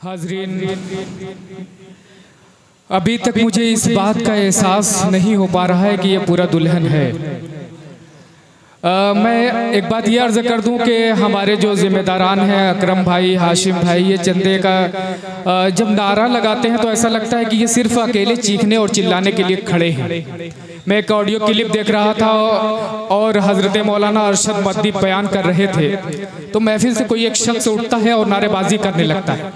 हाज़रीन, अभी तक मुझे इस बात का एहसास नहीं हो पा रहा है कि ये पूरा दुल्हन है। मैं एक बात ये अर्ज़ कर दूं कि हमारे जो ज़िम्मेदारान हैं, अकरम भाई, हाशिम भाई, ये चंदे का जब नारा लगाते हैं तो ऐसा लगता है कि ये सिर्फ अकेले चीखने और चिल्लाने के लिए खड़े हैं। मैं एक ऑडियो क्लिप देख रहा था और हज़रत मौलाना अरशद मदनी बयान कर रहे थे, तो महफिल से कोई एक शख्स उठता है और नारेबाजी करने लगता है।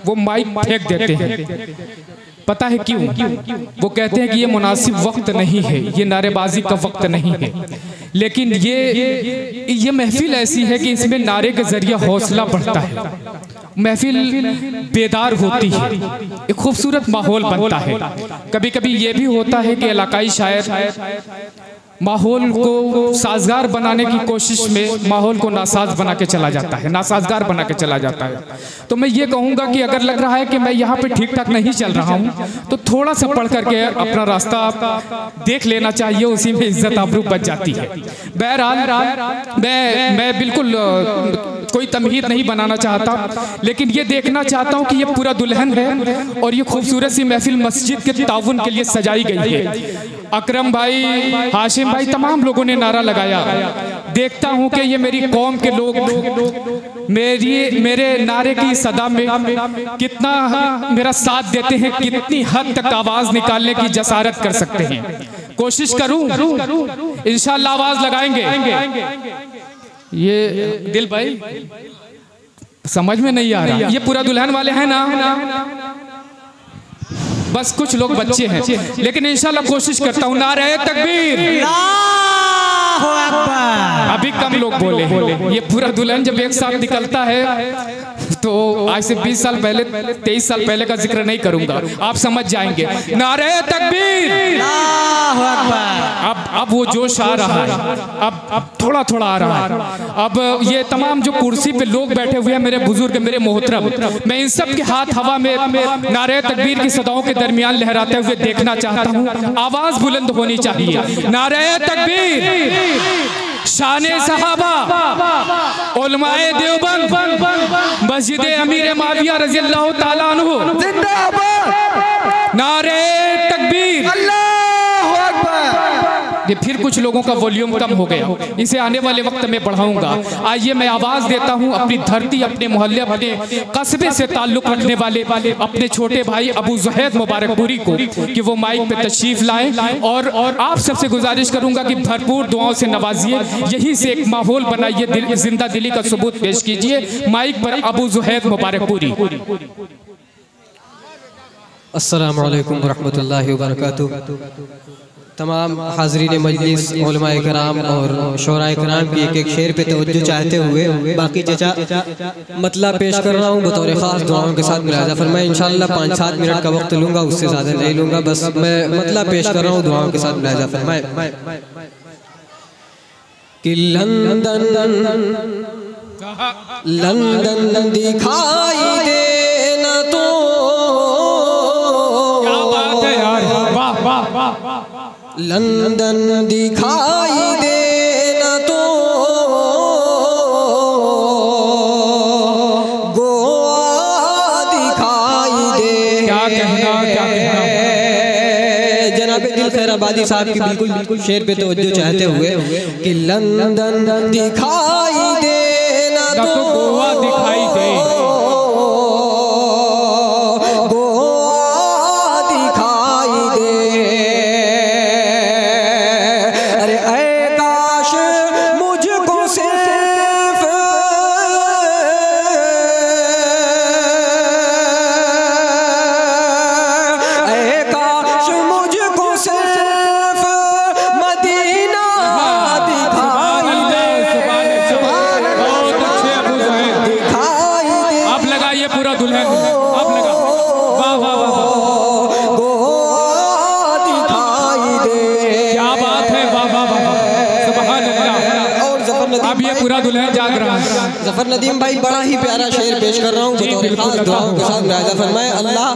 वो माइक फेंक देते हैं। पता है क्यों? वो कहते हैं कि ये मुनासिब वक्त नहीं है, ये नारेबाजी का वक्त नहीं है। लेकिन ये महफिल ऐसी है कि इसमें नारे के जरिए हौसला बढ़ता है, महफिल बेदार होती है, एक खूबसूरत माहौल बनता है। कभी कभी ये भी होता है कि इलाकाई शायर माहौल को साजगार बनाने की कोशिश में माहौल को नासाज बना के चला जाता है, नासाजगार बना के चला जाता है। तो मैं ये कहूँगा कि अगर लग रहा है कि मैं यहाँ पे ठीक ठाक नहीं चल रहा हूँ तो थोड़ा सा पढ़ करके अपना रास्ता देख लेना चाहिए, उसी में इज्जत आबरू बच जाती है। बहरहाल मैं बिल्कुल कोई तमहीद नहीं बनाना चाहता, लेकिन ये देखना चाहता हूँ कि ये पूरा दुल्हन है और ये खूबसूरत सी महफिल मस्जिद के ताउन के लिए सजाई गई है। अकरम भाई, हाशिम भाई, तमाम लोगों ने नारा लगाया। देखता हूं कि ये मेरी कौम के लोग मेरे नारे की सदा में कितना मेरा साथ देते हैं, कितनी हद तक आवाज निकालने की जसारत कर सकते हैं। कोशिश करूं, इंशाअल्लाह आवाज लगाएंगे। ये दिल भाई समझ में नहीं आ रहा, ये पूरा दुल्हन वाले हैं ना? बस कुछ लोग बच्चे हैं, लेकिन इंशाल्लाह कोशिश करता हूँ। नारे तकबीर, अभी कम लोग बोले। ये पूरा दुल्हन जब एक साथ निकलता है तो आज से 20 साल पहले, 23 साल पहले का जिक्र नहीं करूंगा, आप समझ जाएंगे। नारे तकबीर, अब वो जोश आ रहा है, अब थोड़ा थोड़ा आ रहा है। अब ये तमाम जो कुर्सी पे लोग बैठे हुए हैं, मेरे बुजुर्ग, मेरे मोहतरम, मैं इन सब के हाथ हवा में नारे तकबीर की सदाओं के दरमियान लहराते हुए देखना चाहता हूँ। आवाज बुलंद होनी चाहिए। नारे तकबीर, शाने सहाबा, उलमाए देवबंद, मस्जिद अमीर माविया रज़ी अल्लाह ताला अन्हु जिंदाबाद। नारे तकबीर, अल्लाहु अकबर। ये फिर कुछ लोगों का वॉल्यूम कम हो गया, इसे आने वाले वक्त में बढ़ाऊंगा। आइए मैं आवाज देता हूं अपनी धरती, अपने मोहल्ले, अपने कस्बे से ताल्लुक रखने वाले अपने छोटे भाई अबू ज़ुहैद मुबारकपुरी को कि वो माइक पे तशरीफ लाएं और आप सबसे गुजारिश करूंगा कि भरपूर दुआओं से नवाजिए, यहीं से एक माहौल बनाइए, जिंदा दिली का सबूत पेश कीजिए। माइक पर अबू ज़ुहैद मुबारकपुरी। अस्सलामु अलैकुम वरहमतुल्लाहि वबरकातुहू। तमाम हाज़रीन मजलिस, उलमाए कराम और शोराए कराम की एक एक शेर पे तवज्जो चाहते हुए बाकी चचा मतलब पेश कर रहा हूँ बतौर ख़ास दुआओं के साथ मुलाज़ा फरमाएं। इंशाअल्लाह 5-7 मिनट का वक्त लूँगा, उससे ज़्यादा नहीं लूँगा। बस मैं मतलब पेश कर रहा हूँ, दुआओं के साथ मुलाज़ा फरमाएं। कि लंदन दिखाई देना तो, क्या बात है यार, वाह वाह वाह। लंदन दिखाई देना तो गोवा दिखाई दे। क्या कहना जनाब दिल खैराबादी साहब की बिल्कुल शेर पे तवज्जो चाहते हुए कि लंदन दिखाई देना तो गोवा दिखाई दे। अब ये पूरा दुल्हन जाग रहा है। जफर नदीम भाई बड़ा ही प्यारा शेर पेश कर रहा हूँ, दुआओं के साथ मुलाज़ा फरमाएं। अल्लाह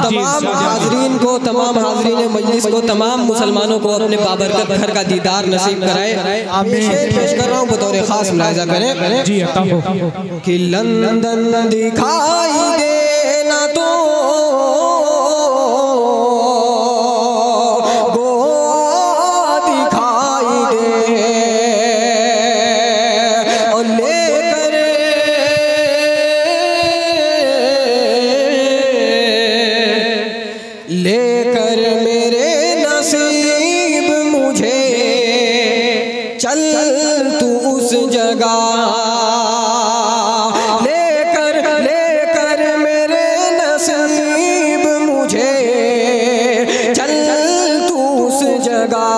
तमाम हाज़रीन को, तमाम हाज़रीन मजलिस को, तमाम मुसलमानों को अपने बाबरकत घर का दीदार नसीब कराए। शेर पेश कर रहा हूँ, बतौर खास मुलाज़ा करें कि लंदन दिखाई दे जगह लेकर लेकर मेरे नसीब मुझे चल तू उस जगह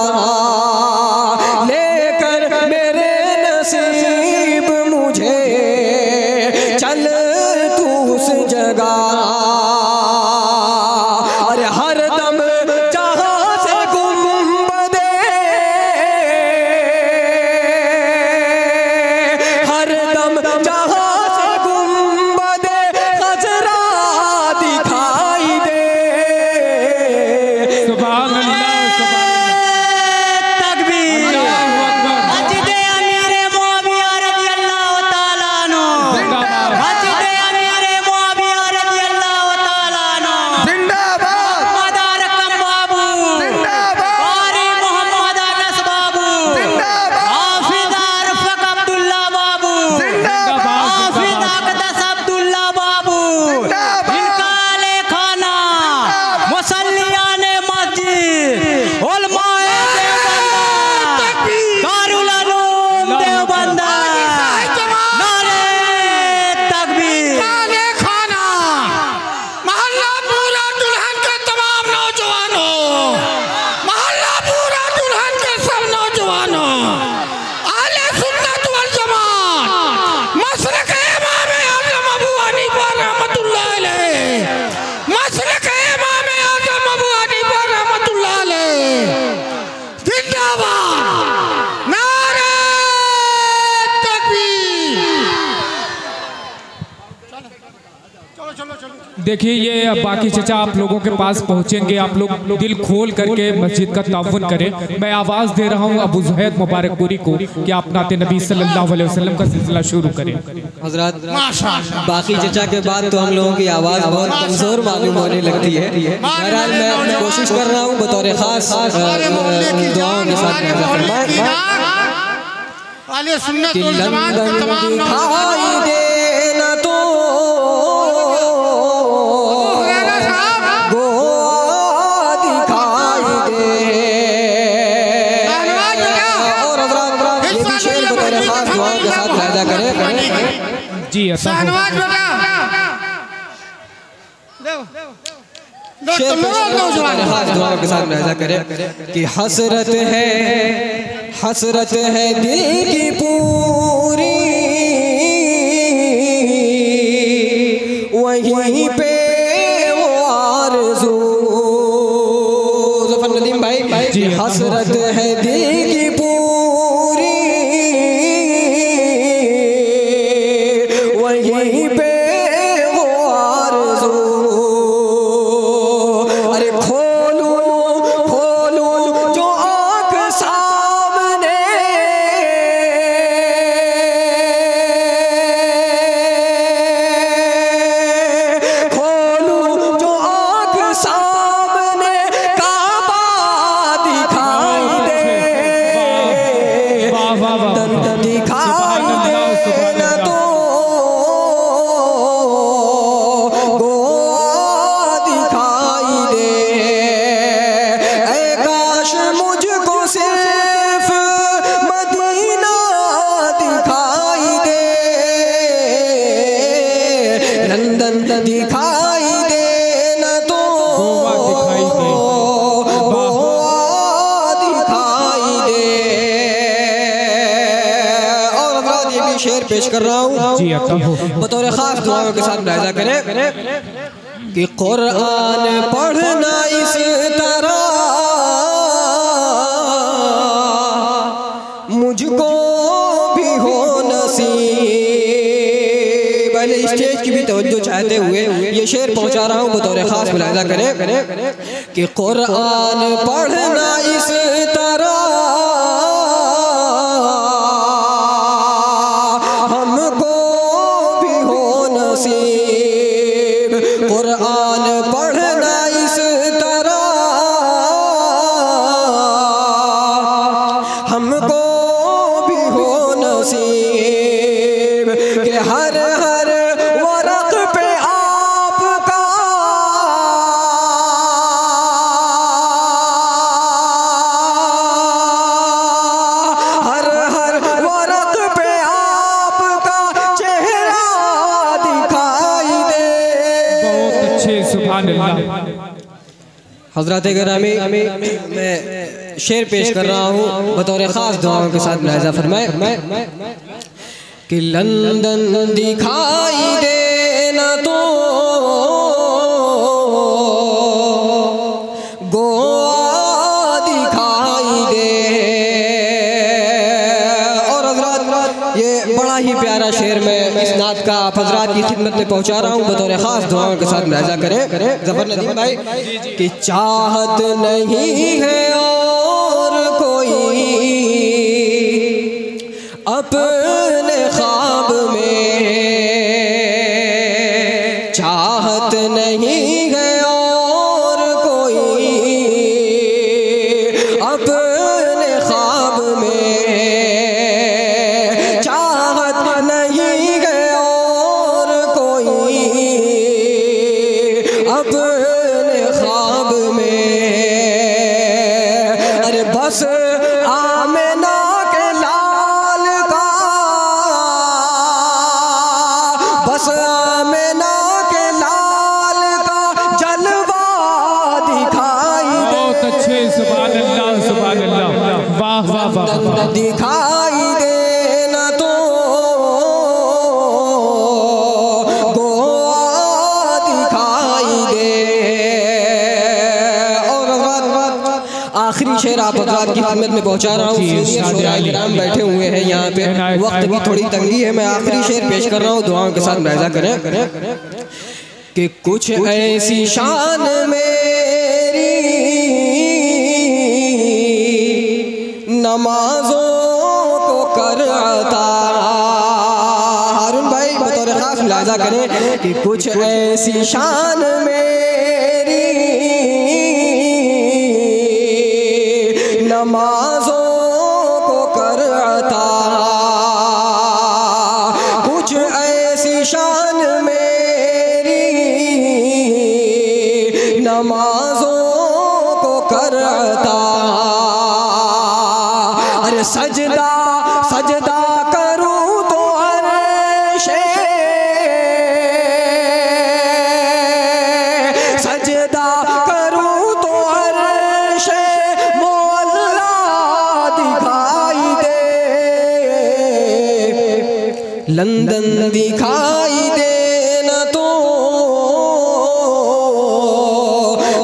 लेकर मेरे नसीब मुझे चल तू उस जगह अरे हर दम जहाँ से गुंबदे हर दम जहाँ से गुंबदे खजरा दिखाई दे। सुभान अल्लाह, तकबीर मस्जिदे अमीर मुआविया रज़ियल्लाहु ताला अन्हु मस्जिदे अमीर मुआविया रज़ियल्लाहु ताला अन्हु जिंदाबाद मोहम्मद अरकम बाबू जिंदाबाद कारी मोहम्मद अनस बाबू जिंदाबाद हाफिज अरफक अब्दुल्ला बाबू जिंदाबाद हाफिज अक़दस अब्दुल्ला बाबू इनका आले खाना मुसल्लियाने मस्जिद उलमाए दारुल उलूम देवबंद नारे तकबीर खाना मोहल्ला पूरा दुल्हन के तमाम नौजवानों मोहल्ला पूरा दुल्हन के सब नौजवानों आले सुन्नत वल जमात मसलक इमाम आज़म अबू हनीफा रहमतुल्लाह अलैह मसलक इमाम आज़म अबू हनीफा रहमतुल्लाह अलैह जिंदाबाद नारे तकबीर। देखिए ये बाकी चचा आप लोगों के पास पहुंचेंगे, आप लोग दिल खोल करके मस्जिद का ताउन करें। मैं आवाज़ दे रहा हूं अबू ज़ुहैद मुबारकपुरी को कि आप नाते नबी सल्लल्लाहु अलैहि वसल्लम का सिलसिला शुरू करें। हजरत बाकी चचा के बाद तो हम लोगों की आवाज़ बहुत कमज़ोर मालूम होने लगती है। बहरहाल मैं कोशिश कर रहा हूँ बतौर ख़ास दुआओं के साथ आले सुन्नत कि वल जमात के लंदन तमाम दिखाई देना तो गोवा दिखाई दे। और हजरत ये भी शेर बतौर ख़ास दुआओं के साथ अदा करें। जी अता हो। शहनवाज बेटा शेर पेश बतौर ख़ास दुआओं के साथ अदा करें कि हसरत है दिल की पूरी वहीं पे वो आरज़ू ज़फ़र नदीम भाई जी हसरत है दिल की पूरी वहीं पे वो आरज़ू अरे खोलूं खोलूं जो आँख सामने खोलूं जो आँख सामने काबा दिखाई दे। वाह वाह वाह, दंद दिखाई दे न तो गोवा दिखाई दे। ऐ काश मुझको सिर्फ मदीना दिखाई दे। लंदन दिखाई दे न तो गोवा दिखाई दे। गोवा दिखाई दे। और हज़रत ये भी शेर पेश कर रहा हूँ जी अता हो। बतौर ख़ास दुआओं के साथ मुलाहिज़ा करें कि कुरान पढ़ना इस तरह मुझको भी हो नसीब। पहले स्टेज की भी तवज्जो चाहते हुए ये शेर पहुंचा रहा हूँ बतौर ख़ास मुलाहिज़ा करें कि कुरान पढ़ना इस तरह हमको भी हो नसीब। कुरान पढ़ना इस तरह हमको भी हो नसीब कि हर हर वरक़ पे आपका सुभान अल्लाह। हज़रात गिरामी, मैं शेर पेश कर रहा हूँ बतौर ख़ास दुआओं के साथ मुलाहिज़ा फरमाए कि लंदन दिखाई देना तो गोवा दिखाई दे। और हज़रात ये बड़ा ही प्यारा शेर मैं इस नात का आप हज़रात की खिदमत में पहुँचा रहा हूँ बतौर ख़ास दुआओं के साथ मुलाहिज़ा करें ज़फ़र नदीम भाई कि चाहत नहीं है और कोई अपने ख्वाब में, चाहत नहीं है और कोई अपने ख्वाब में, चाहत नहीं है और कोई अपने ख्वाब में। अरे बस आमिना के लाल का, बस आमिना के लाल का जलवा दिखाई दे। बहुत अच्छे, सुभान अल्लाह सुभान अल्लाह, वाह वाह वाह। दिखाई देना तो गोवा दिखाई दे। और आखिरी शेर आप हज़रात की खिदमत में पहुंचा रहा हूँ। शोराए-ए-किराम बैठे हुए हैं यहाँ पे, वक्त की थोड़ी तंगी है, मैं आखिरी शेर पेश कर रहा हूँ, दुआओं के साथ मुलाहिज़ा करें कि कुछ ऐसी शान मेरी नमाजों को कर अता। हारून भाई बतौर ख़ास मुलाहिज़ा करें कि कुछ ऐसी शान मेरी नमाजों को कर अता, कुछ ऐसी शान मेरी नमाजों को कर अता। अरे सजदा सजदा करूं तो अर्शे, सजदा करूं तो अर्शे मौला दिखाई दे। लंदन दिखाई देना तो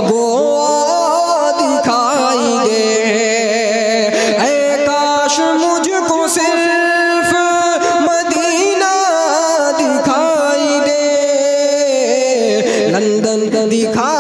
गोवा दिखाई दे। ऐ काश मुझको सिर्फ मदीना दिखाई दे। लंदन दिखाई